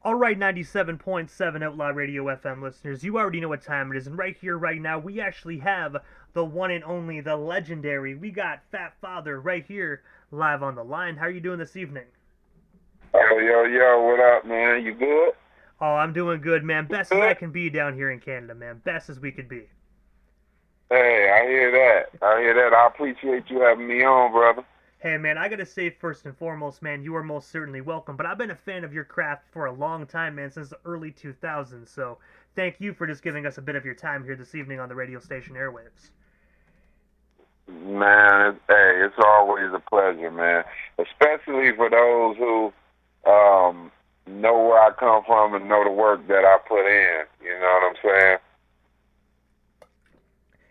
All right, 97.7 Outlaw Radio FM listeners, you already know what time it is, and right here, right now, we actually have the one and only, the legendary. We got Fat Father right here, live on the line. How are you doing this evening? Yo, yo, yo, what up, man? You good? Oh, I'm doing good, man. You Best as I good? can be down here in Canada, man. Best as we could be. Hey, I hear that. I hear that. I appreciate you having me on, brother. Hey, man, I gotta say first and foremost, man, you are most certainly welcome. But I've been a fan of your craft for a long time, man, since the early 2000s. So thank you for just giving us a bit of your time here this evening on the radio station airwaves. Man, it's always a pleasure, man. Especially for those who know where I come from and know the work that I put in. You know what I'm saying?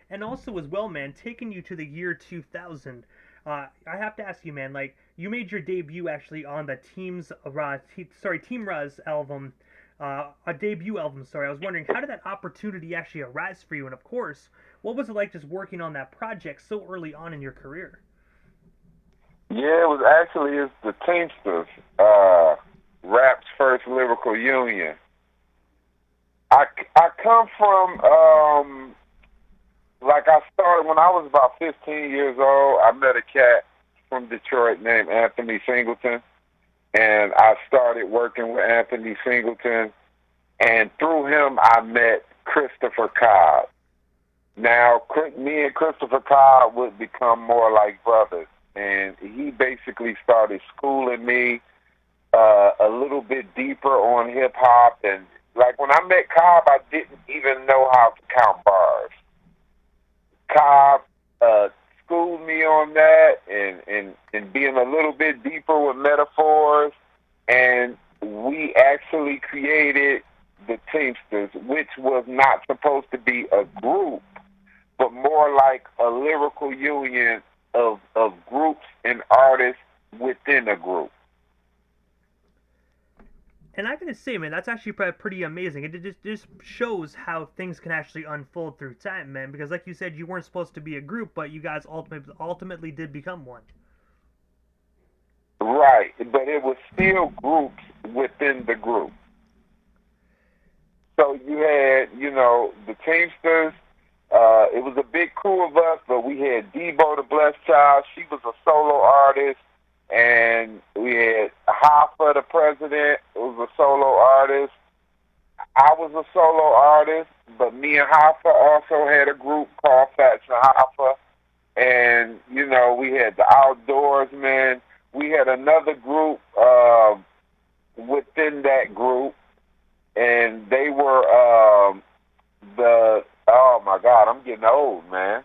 And also as well, man, taking you to the year 2000. I have to ask you, man, like you made your debut actually on the Team Raz album, a debut album. Sorry, I was wondering how did that opportunity actually arise for you, and of course, what was it like just working on that project so early on in your career? Yeah, it's the Teamsters, rap's first lyrical union. I come from like I started when I was about 15 years old. I met a cat from Detroit named Anthony Singleton, and I started working with Anthony Singleton, and through him I met Christopher Cobb. Now, me and Christopher Cobb would become more like brothers, and he basically started schooling me a little bit deeper on hip hop. And like when I met Cobb, I didn't even know how to count bars. Cobb schooled me on that, and being a little bit deeper with metaphors, and we actually created the Teamsters, which was not supposed to be a group, but more like a lyrical union of groups and artists within a group. And I gotta say, man, that's actually pretty amazing. It just shows how things can actually unfold through time, man. Because like you said, you weren't supposed to be a group, but you guys ultimately did become one. Right, but it was still groups within the group. So you had, the Teamsters. It was a big crew of us, but we had Debo the Blessed Child. She was a solo artist. And we had Hoffa the President, who was a solo artist. I was a solo artist, but me and Hoffa also had a group called Fatt and Hoffa. And, we had the Outdoorsmen. We had another group within that group, and they were oh my God, I'm getting old, man.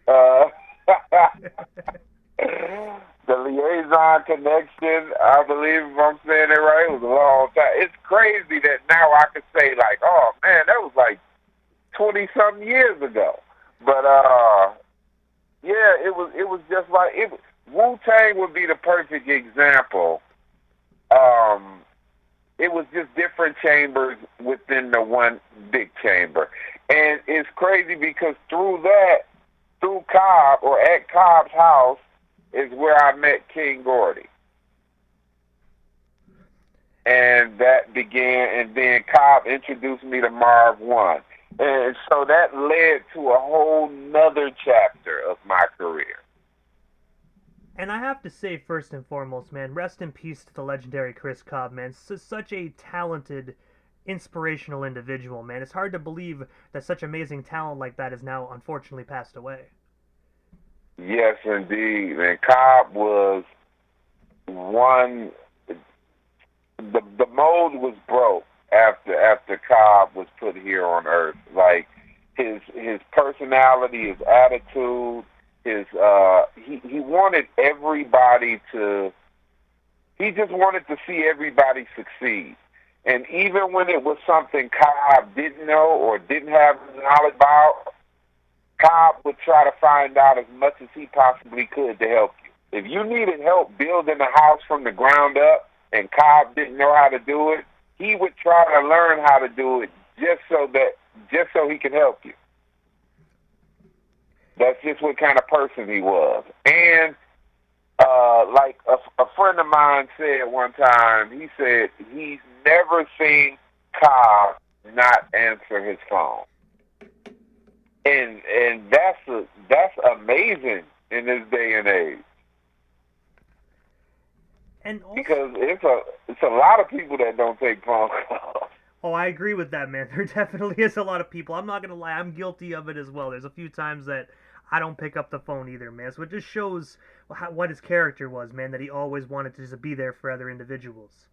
Uh, the Liaison Connection, I believe if I'm saying it right, it was a long time. It's crazy that now I could say like, oh man, that was like 20 something years ago. But yeah, it was just like Wu Tang would be the perfect example. Um, it was just different chambers within the one big chamber. And it's crazy because through Cobb or at Cobb's house is where I met King Gordy. And that began, and then Cobb introduced me to Marv One. And so that led to a whole nother chapter of my career. And I have to say, first and foremost, man, rest in peace to the legendary Chris Cobb, man. Such a talented, inspirational individual, man. It's hard to believe that such amazing talent like that is now unfortunately passed away. Yes, indeed. And Cobb was one. The mold was broke after Cobb was put here on Earth. Like his personality, his attitude, he wanted everybody to. He just wanted to see everybody succeed. And even when it was something Cobb didn't know or didn't have knowledge about, Cobb would try to find out as much as he possibly could to help you. If you needed help building a house from the ground up and Cobb didn't know how to do it, he would try to learn how to do it just so he could help you. That's just what kind of person he was. And Like a friend of mine said one time, he said he's never seen Cobb not answer his phone, and that's amazing in this day and age. And also, Because it's a lot of people that don't take phone calls. oh, I agree with that, man. There definitely is a lot of people. I'm not gonna lie, I'm guilty of it as well. There's a few times that I don't pick up the phone either, man. So it just shows what his character was, man. That he always wanted to just be there for other individuals.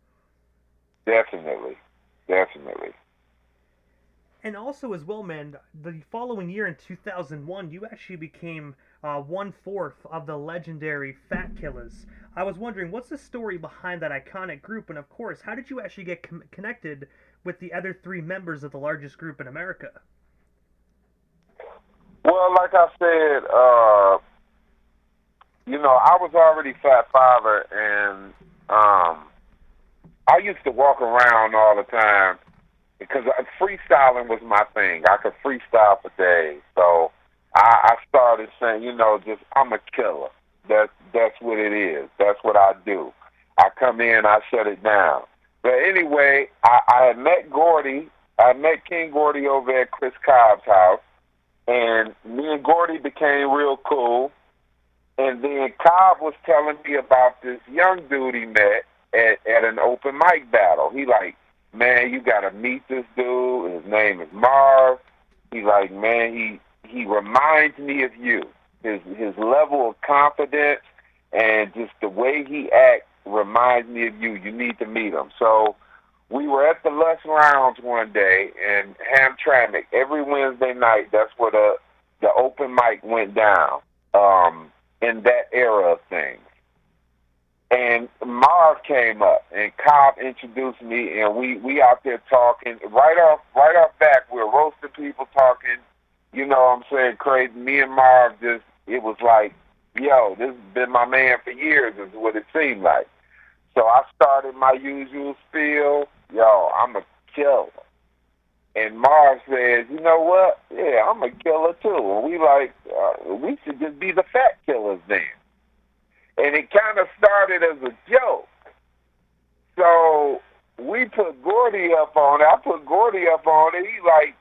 Definitely, definitely. And also, as well, man, the following year in 2001, you actually became 1/4 of the legendary Fatt Killahz. I was wondering, what's the story behind that iconic group? And of course, how did you actually get connected with the other three members of the largest group in America? Well, like I said, I was already Fat Father, and I used to walk around all the time because freestyling was my thing. I could freestyle for days, so I started saying, just I'm a killer. That's what it is. That's what I do. I come in, I shut it down. But anyway, I had met Gordy. I met King Gordy over at Chris Cobb's house, and me and Gordy became real cool. And then Cobb was telling me about this young dude he met at an open mic battle. He like, man, you gotta meet this dude. His name is Marv. He like, man, he reminds me of you. His level of confidence and just the way he acts reminds me of you. You need to meet him. So we were at the Lush Lounge one day in Hamtramck. Every Wednesday night, that's where the open mic went down in that era of things. And Marv came up, and Cobb introduced me, and we out there talking. Right off back, we were roasting people, talking. You know what I'm saying? Crazy. Me and Marv it was like, yo, this has been my man for years, is what it seemed like. So I started my usual spiel. Yo, I'm a killer. And Marv says, you know what? Yeah, I'm a killer too. And we like, we should just be the Fat Killers then. And it kind of started as a joke. So we put Gordy up on it. I put Gordy up on it. He like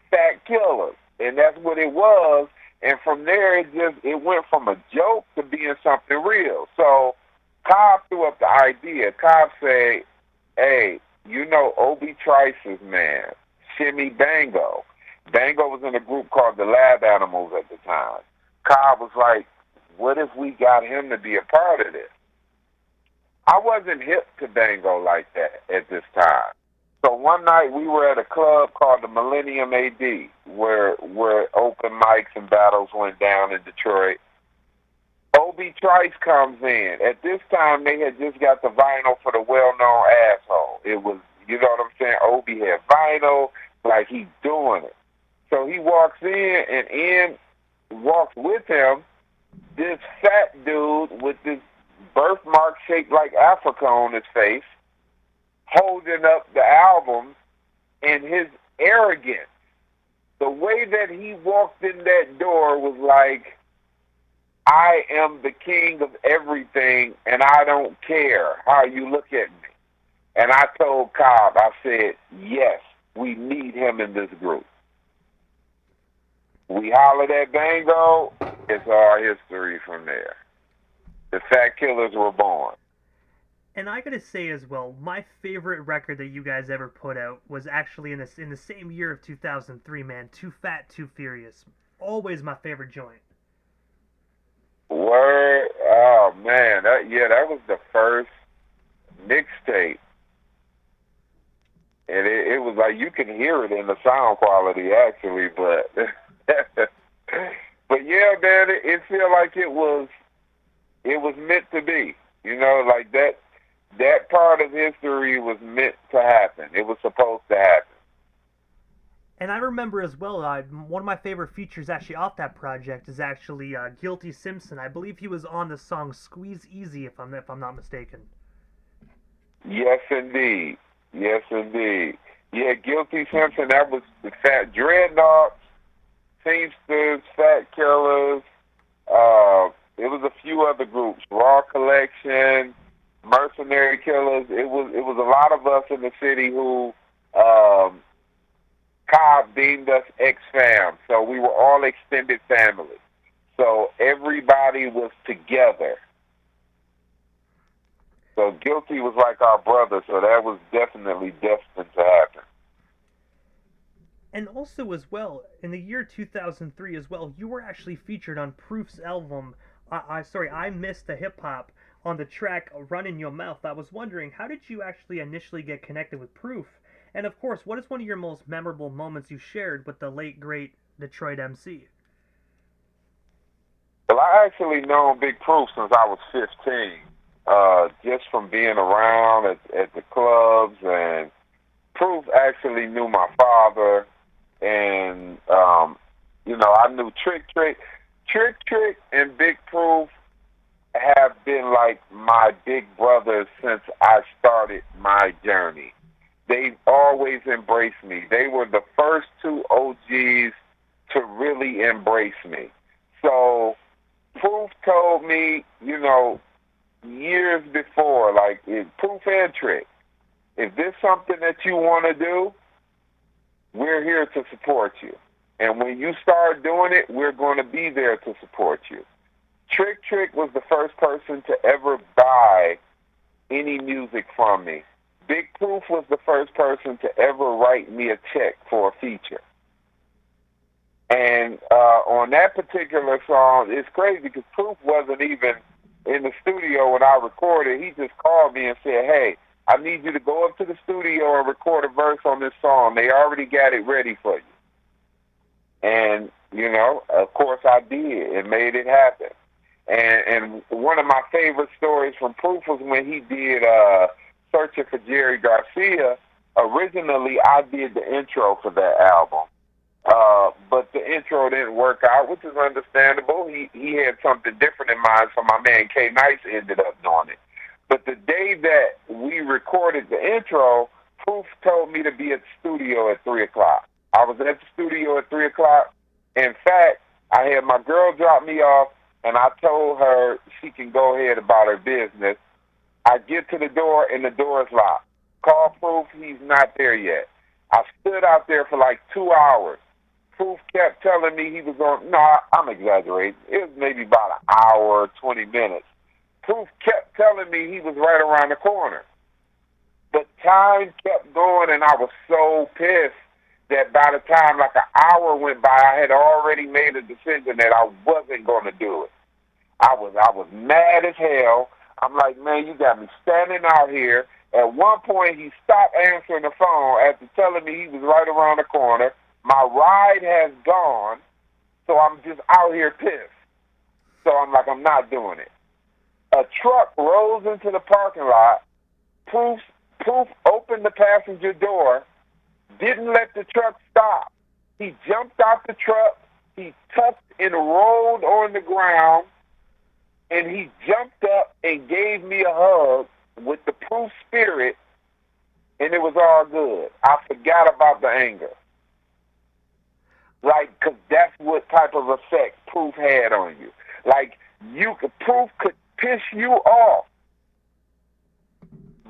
Fat Killers. And that's what it was. And from there, it went from a joke to being something real. So Cobb threw up the idea. Cobb said, hey, Obi Trice's man, Shimmy Bango. Bango was in a group called the Lab Animals at the time. Cobb was like, what if we got him to be a part of this? I wasn't hip to Bango like that at this time. So one night we were at a club called the Millennium AD, where open mics and battles went down in Detroit. Obi Trice comes in. At this time, they had just got the vinyl for the well-known Asshole. It was, you know what I'm saying? Obi had vinyl, like he's doing it. So he walks in, and in walks with him this fat dude with this birthmark shaped like Africa on his face, holding up the album, and his arrogance, the way that he walked in that door was like, I am the king of everything, and I don't care how you look at me. And I told Cobb, I said, yes, we need him in this group. We hollered at Bango. It's our history from there. The Fat Killers were born. And I gotta say as well, my favorite record that you guys ever put out was actually in the same year of 2003, man. Too Fat, Too Furious. Always my favorite joint. Word, oh man, that was the first mixtape, and it was like you can hear it in the sound quality actually, but but yeah, man, it felt like it was meant to be, like that part of history was meant to happen. It was supposed to happen. And I remember as well, one of my favorite features actually off that project is actually Guilty Simpson. I believe he was on the song "Squeeze Easy," if I'm not mistaken. Yes, indeed. Yes, indeed. Yeah, Guilty Simpson. That was the Fat Dreadnoughts, Teamsters, Fat Killers. It was a few other groups, Raw Collection, Mercenary Killahz. It was a lot of us in the city who Cobb deemed us ex-fam. So we were all extended family. So everybody was together. So Guilty was like our brother, so that was definitely destined to happen. And also, as well, in the year 2003 as well, you were actually featured on Proof's album, I Missed the Hip Hop, on the track Run in Your Mouth. I was wondering, how did you actually initially get connected with Proof? And of course, what is one of your most memorable moments you shared with the late, great Detroit MC? Well, I actually known Big Proof since I was 15, just from being around at the clubs. And Proof actually knew my father, and I knew Trick and Big Proof have been like my big brothers since I started my journey. They've always embraced me. They were the first two OGs to really embrace me. So Proof told me, years before, like Proof and Trick, if there's something that you want to do, we're here to support you. And when you start doing it, we're going to be there to support you. Trick was the first person to ever buy any music from me. Big Proof was the first person to ever write me a check for a feature. And on that particular song, it's crazy because Proof wasn't even in the studio when I recorded. He just called me and said, hey, I need you to go up to the studio and record a verse on this song. They already got it ready for you. And, of course I did and made it happen. And one of my favorite stories from Proof was when he did Searching for Jerry Garcia. Originally, I did the intro for that album. But the intro didn't work out, which is understandable. He had something different in mind, so my man K Nice ended up doing it. But the day that we recorded the intro, Proof told me to be at the studio at 3 o'clock. I was at the studio at 3 o'clock. In fact, I had my girl drop me off, and I told her she can go ahead about her business. I get to the door, and the door is locked. Call Proof, he's not there yet. I stood out there for like 2 hours. Proof kept telling me he was on, I'm exaggerating. It was maybe about an hour, 20 minutes. Proof kept telling me he was right around the corner. But time kept going, and I was so pissed that by the time like an hour went by, I had already made a decision that I wasn't going to do it. I was mad as hell. I'm like, man, you got me standing out here. At one point, he stopped answering the phone after telling me he was right around the corner. My ride has gone, so I'm just out here pissed. So I'm like, I'm not doing it. A truck rolls into the parking lot. Proof opened the passenger door, didn't let the truck stop. He jumped out the truck, he tucked and rolled on the ground, and he jumped up and gave me a hug with the Proof spirit, and it was all good. I forgot about the anger. Like, because that's what type of effect Proof had on you. Like, Proof could piss you off.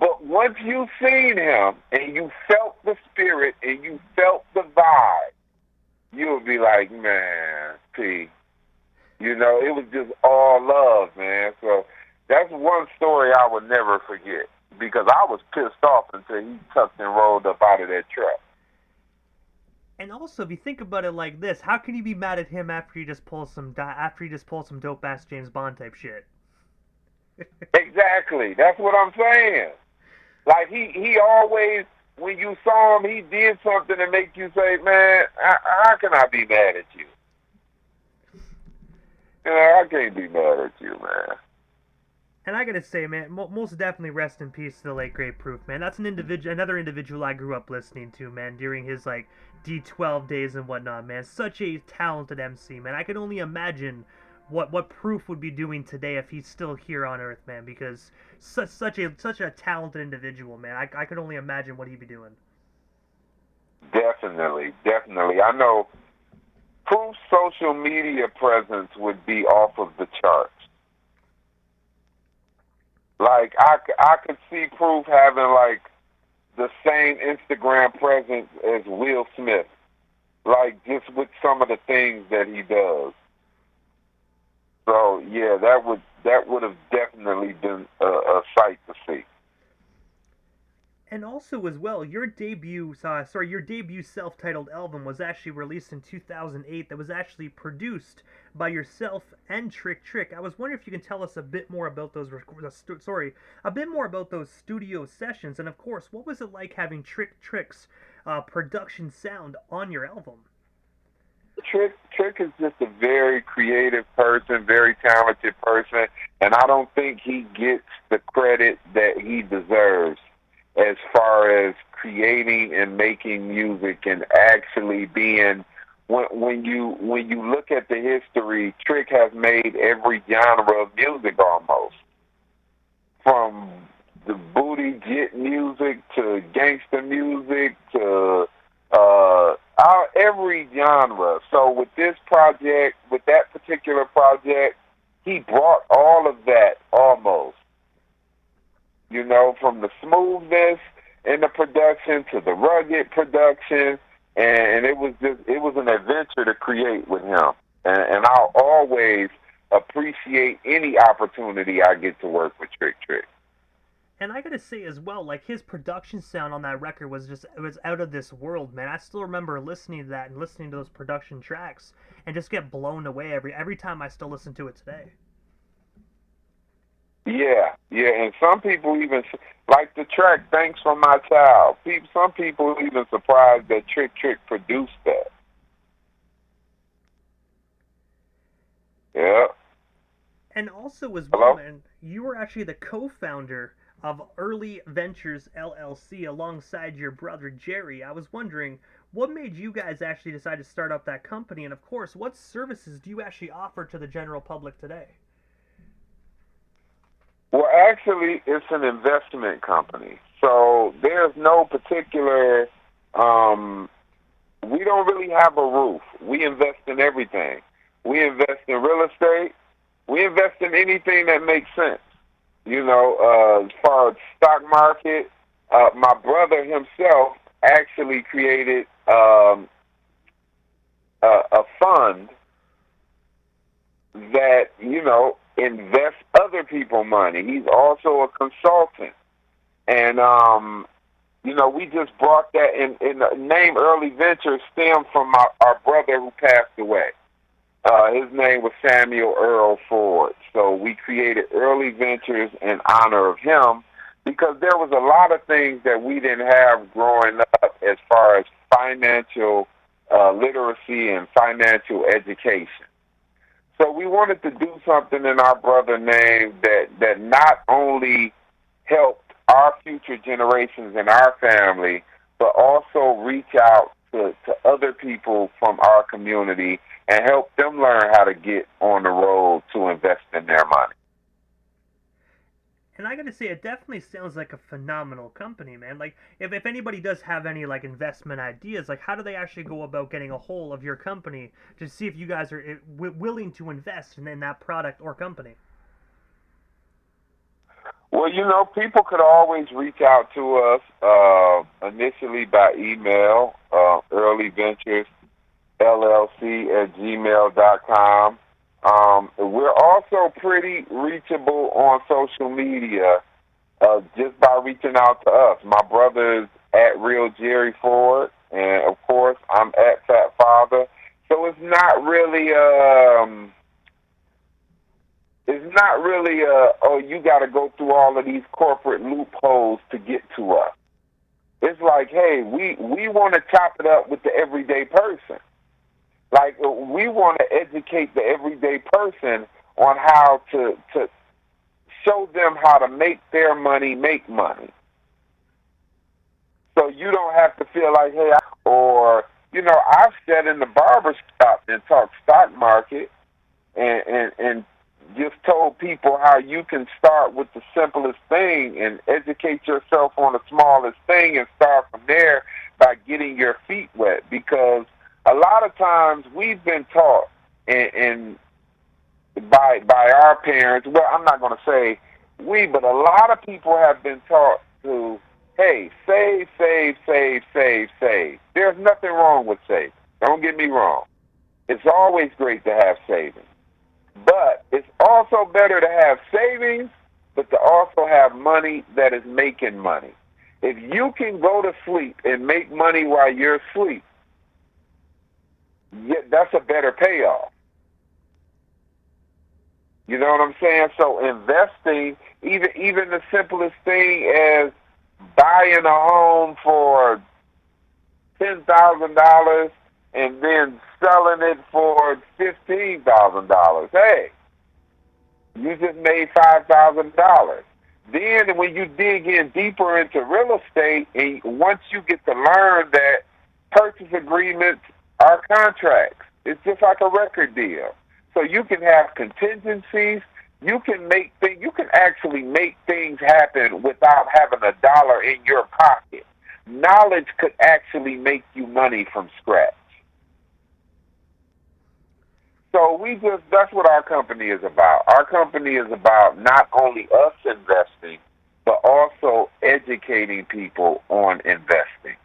But once you seen him and you felt the spirit and you felt the vibe, you'll be like, man, P. It was just all love, man. So that's one story I would never forget because I was pissed off until he tucked and rolled up out of that truck. And also, if you think about it like this, how can you be mad at him after he just pulls some dope ass James Bond type shit? Exactly. That's what I'm saying. Like he always, when you saw him, he did something to make you say, man, how can I be mad at you? I can't be mad at you, man. And I gotta say, man, most definitely rest in peace to the late great Proof, man. That's another individual I grew up listening to, man, during his like D12 days and whatnot, man. Such a talented MC, man. I can only imagine what Proof would be doing today if he's still here on Earth, man. Because such a talented individual, man. I could only imagine what he'd be doing. Definitely. I know Proof's social media presence would be off of the charts. Like I could see Proof having like the same Instagram presence as Will Smith, like just with some of the things that he does. So yeah, that would have definitely been a sight to see. And also as well, your debut self-titled album was actually released in 2008. That was actually produced by yourself and Trick Trick. I was wondering if you can tell us a bit more about a bit more about those studio sessions, and of course, what was it like having Trick Trick's production sound on your album? Trick is just a very creative person, very talented person, and I don't think he gets the credit that he deserves as far as creating and making music and actually being when you look at the history, Trick has made every genre of music almost. From the booty jit music to gangster music to every genre. So with this project, with that particular project, he brought all of that almost. You know, from the smoothness in the production to the rugged production, and it was an adventure to create with him. And I'll always appreciate any opportunity I get to work with Trick Trick. And I gotta say as well, like his production sound on that record was just it was out of this world, man. I still remember listening to that and listening to those production tracks and just get blown away every time I still listen to it today. Yeah, yeah, and some people even like the track "Thanks for My Child." Some people even surprised that Trick Trick produced that. Yeah. And also as well, Hello. man, you were actually the co-founder of Early Ventures LLC alongside your brother Jerry. I was wondering what made you guys actually decide to start up that company, and of course, what services do you actually offer to the general public today? Well, actually, it's an investment company, so there's no particular. Um, we don't really have a roof. We invest in everything. We invest in real estate. We invest in anything that makes sense. You know, as far as stock market, my brother himself actually created a fund that invests other people money. He's also a consultant, and we just brought that in the name Early Ventures stemmed from our brother who passed away. His name was Samuel Earl Ford. So we created Early Ventures in honor of him because there was a lot of things that we didn't have growing up as far as financial literacy and financial education. So we wanted to do something in our brother name that not only helped our future generations and our family, but also reach out to other people from our community and help them learn how to get on the road to invest in their money. And I gotta say, it definitely sounds like a phenomenal company, man. Like, if anybody does have any, like, investment ideas, like, how do they actually go about getting a hold of your company to see if you guys are willing to invest in that product or company? Well, people could always reach out to us initially by email, earlyventuresllc at gmail.com. We're also pretty reachable on social media just by reaching out to us. My brother's at Real Jerry Ford, and of course I'm at Fat Father. So it's not really oh, you got to go through all of these corporate loopholes to get to us. It's like, hey, we want to chop it up with the everyday person. Like, we want to educate the everyday person on how to show them how to make their money make money. So you don't have to feel like, hey, I've sat in the barber shop and talked stock market and just told people how you can start with the simplest thing and educate yourself on the smallest thing and start from there by getting your feet wet. Because a lot of times we've been taught and by our parents. Well, I'm not going to say but a lot of people have been taught to, hey, save, save, save, save, save. There's nothing wrong with saving. Don't get me wrong. It's always great to have savings. But it's also better to have savings, but to also have money that is making money. If you can go to sleep and make money while you're asleep, that's a better payoff. You know what I'm saying? So investing, even the simplest thing as buying a home for $10,000 and then selling it for $15,000. Hey, you just made $5,000. Then when you dig in deeper into real estate, and once you get to learn that purchase agreements are contracts, it's just like a record deal. So you can have contingencies. You can actually make things happen without having a dollar in your pocket. Knowledge could actually make you money from scratch. So that's what our company is about. Our company is about not only us investing, but also educating people on investing.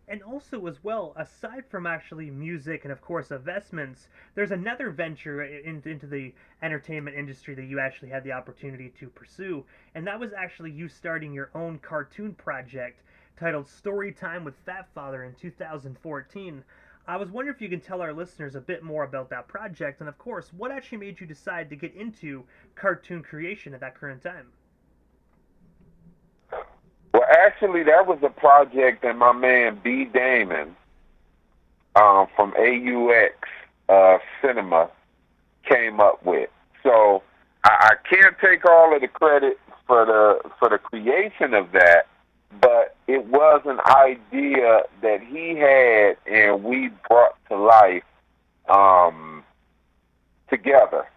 And also, as well, aside from actually music and, of course, investments, there's another venture into the entertainment industry that you actually had the opportunity to pursue, and that was actually you starting your own cartoon project titled Storytime with Fat Father in 2014. I was wondering if you can tell our listeners a bit more about that project, and, of course, what actually made you decide to get into cartoon creation at that current time? Well, actually, that was a project that my man B. Damon from AUX Cinema came up with. So I can't take all of the credit for the creation of that, but it was an idea that he had and we brought to life together.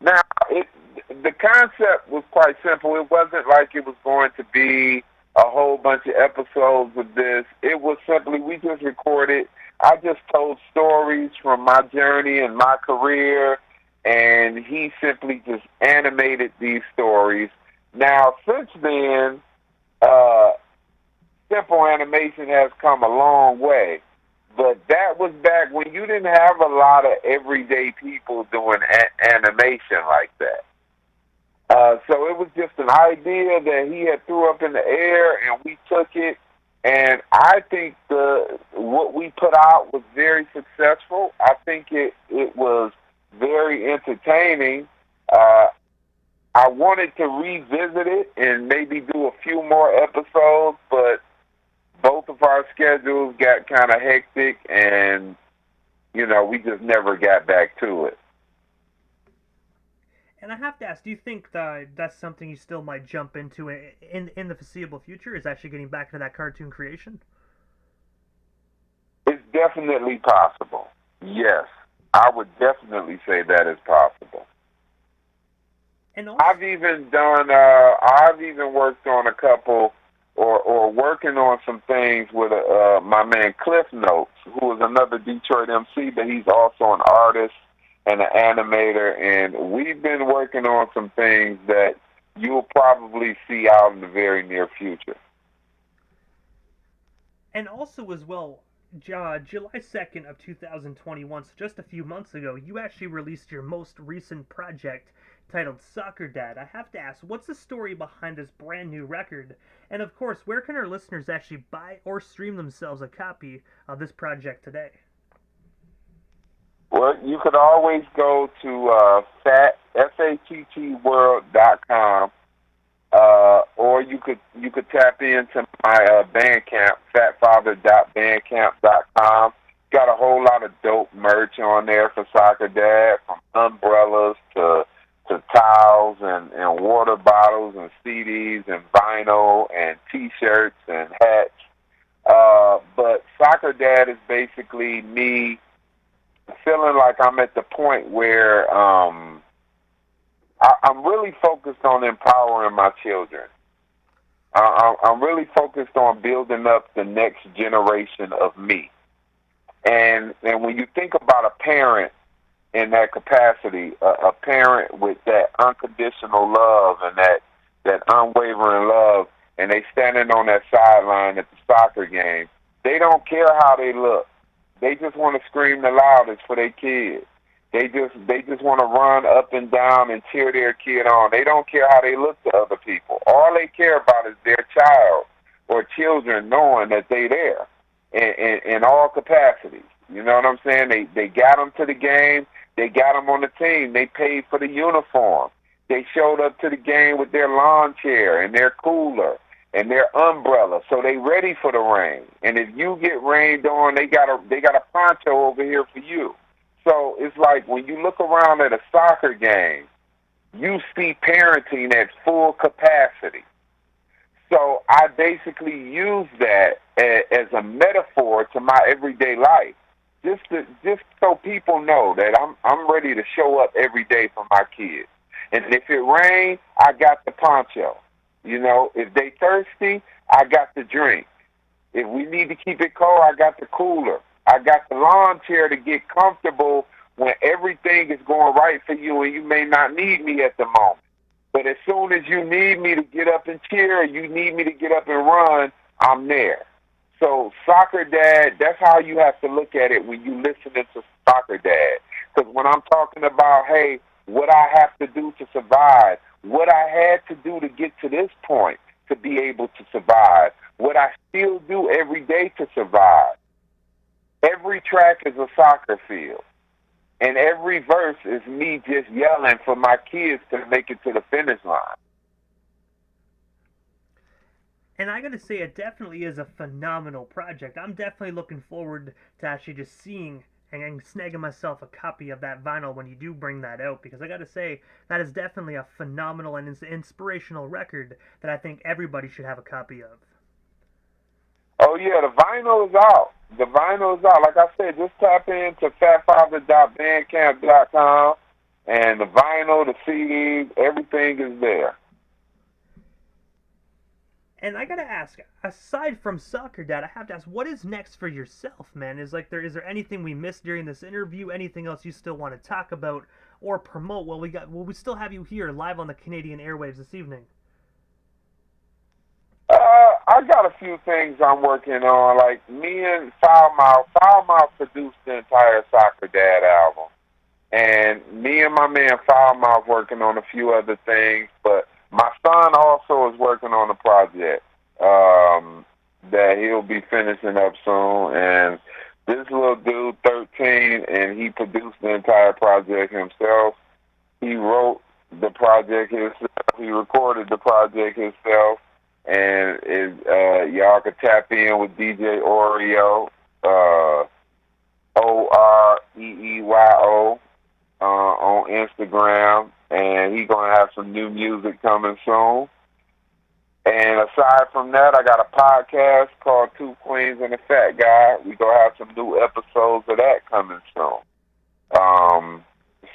Now, the concept was quite simple. It wasn't like it was going to be a whole bunch of episodes of this. It was simply, we just recorded. I just told stories from my journey and my career, and he simply just animated these stories. Now, since then, simple animation has come a long way, but that was back when you didn't have a lot of everyday people doing animation like that. So it was just an idea that he had threw up in the air, and we took it. And I think what we put out was very successful. I think it was very entertaining. I wanted to revisit it and maybe do a few more episodes, but both of our schedules got kind of hectic, and we just never got back to it. And I have to ask, do you think that's something you still might jump into in the foreseeable future, is actually getting back into that cartoon creation? It's definitely possible. Yes, I would definitely say that is possible. And also, I've even worked on a couple or working on some things with my man Cliff Notes, who is another Detroit MC, but he's also an artist and an animator, and we've been working on some things that you'll probably see out in the very near future. And also, as well, July 2nd of 2021, so just a few months ago, you actually released your most recent project titled Soccer Dad. I have to ask, what's the story behind this brand new record? And of course, where can our listeners actually buy or stream themselves a copy of this project today? Well, you could always go to Fatt, FATTworld.com, or you could tap into my Bandcamp, fatfather.bandcamp.com. Got a whole lot of dope merch on there for Soccer Dad, from umbrellas to towels and water bottles and CDs and vinyl and T-shirts and hats. But Soccer Dad is basically me feeling like I'm at the point where I'm really focused on empowering my children. I'm really focused on building up the next generation of me. And when you think about a parent, in that capacity, a parent with that unconditional love and that unwavering love, and they standing on that sideline at the soccer game. They don't care how they look. They just want to scream the loudest for their kids. They just want to run up and down and cheer their kid on. They don't care how they look to other people. All they care about is their child or children knowing that they there in all capacities. You know what I'm saying? They got them to the game. They got them on the team. They paid for the uniform. They showed up to the game with their lawn chair and their cooler and their umbrella, so they ready for the rain. And if you get rained on, they got a poncho over here for you. So it's like when you look around at a soccer game, you see parenting at full capacity. So I basically use that as a metaphor to my everyday life, just so people know that I'm ready to show up every day for my kids. And if it rains, I got the poncho. You know, if they thirsty, I got the drink. If we need to keep it cold, I got the cooler. I got the lawn chair to get comfortable when everything is going right for you and you may not need me at the moment. But as soon as you need me to get up and cheer, you need me to get up and run, I'm there. So soccer dad, that's how you have to look at it when you listening to soccer dad. Because when I'm talking about, hey, what I have to do to survive, what I had to do to get to this point to be able to survive, what I still do every day to survive. Every track is a soccer field. And every verse is me just yelling for my kids to make it to the finish line. And I gotta say, it definitely is a phenomenal project. I'm definitely looking forward to actually just seeing and snagging myself a copy of that vinyl when you do bring that out, because I gotta say, that is definitely a phenomenal and inspirational record that I think everybody should have a copy of. Oh yeah, the vinyl is out. The vinyl is out. Like I said, just tap into fatfather.bandcamp.com, and the vinyl, the CDs, everything is there. And I gotta ask, aside from Soccer Dad, I have to ask, what is next for yourself, man? Is there anything we missed during this interview? Anything else you still want to talk about or promote? Well, we still have you here live on the Canadian airwaves this evening. I got a few things I'm working on. Like me and Foulmouth produced the entire Soccer Dad album, and me and my man Foulmouth working on a few other things, but my son also is working on a project that he'll be finishing up soon. And this little dude, 13, and he produced the entire project himself. He wrote the project himself. He recorded the project himself. And y'all can tap in with DJ Oreo, OREEYO, on Instagram, and he's going to have some new music coming soon. And aside from that, I got a podcast called Two Queens and a Fat Guy. We're going to have some new episodes of that coming soon.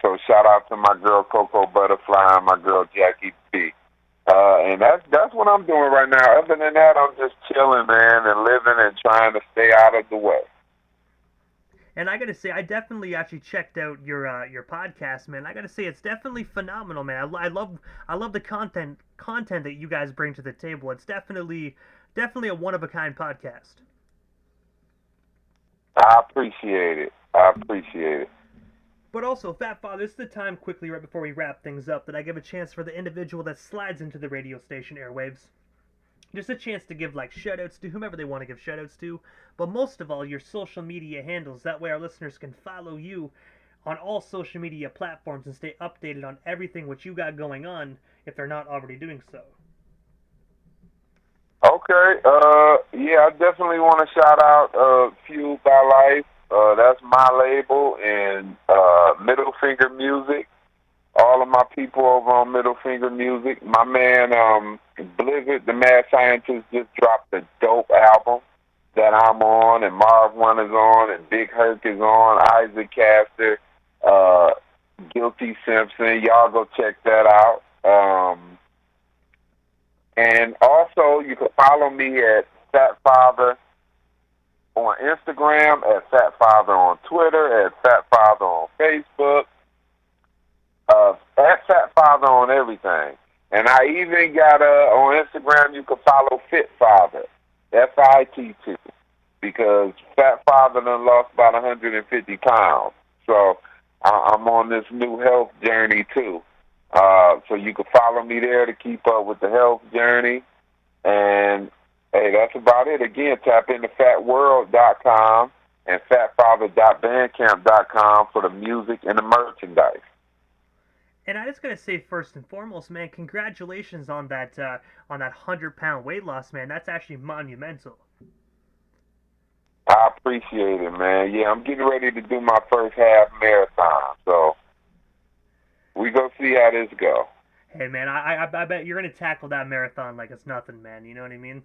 So shout out to my girl Coco Butterfly and my girl Jackie B. And that's what I'm doing right now. Other than that, I'm just chilling, man, and living and trying to stay out of the way. And I gotta say, I definitely actually checked out your podcast, man. I gotta say, it's definitely phenomenal, man. I love the content that you guys bring to the table. It's definitely a one of a kind podcast. I appreciate it. But also, Fat Father, this is the time quickly right before we wrap things up that I give a chance for the individual that slides into the radio station airwaves. Just a chance to give shoutouts to whomever they want to give shoutouts to, but most of all, your social media handles. That way our listeners can follow you on all social media platforms and stay updated on everything what you got going on if they're not already doing so. Okay, yeah, I definitely want to shout out Fueled by Life. That's my label, and Middle Finger Music. All of my people over on Middle Finger Music. My man Blizzard, the Mad Scientist, just dropped a dope album that I'm on, and Marv One is on, and Big Herc is on, Isaac Caster, Guilty Simpson. Y'all go check that out. And also, you can follow me at Fat Father on Instagram, at Fat Father on Twitter, at Fat Father on Facebook, at Fat Father on everything. And I even got on Instagram you can follow Fit Father, FITT, because Fat Father done lost about 150 pounds. So I'm on this new health journey too. So you can follow me there to keep up with the health journey. And hey, that's about it. Again, tap into fatworld.com and fatfather.bandcamp.com for the music and the merchandise. And I just gotta say, first and foremost, man, congratulations on that 100-pound weight loss, man. That's actually monumental. I appreciate it, man. Yeah, I'm getting ready to do my first half marathon, so we go see how this go. Hey, man, I bet you're gonna tackle that marathon like it's nothing, man. You know what I mean?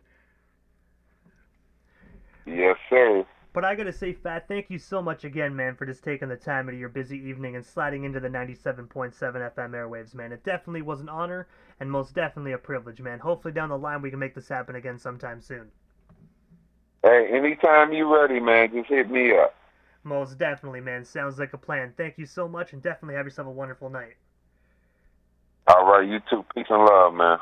Yes, sir. But I gotta say, Fat, thank you so much again, man, for just taking the time out of your busy evening and sliding into the 97.7 FM airwaves, man. It definitely was an honor and most definitely a privilege, man. Hopefully down the line we can make this happen again sometime soon. Hey, anytime you're ready, man, just hit me up. Most definitely, man. Sounds like a plan. Thank you so much, and definitely have yourself a wonderful night. All right, you too. Peace and love, man.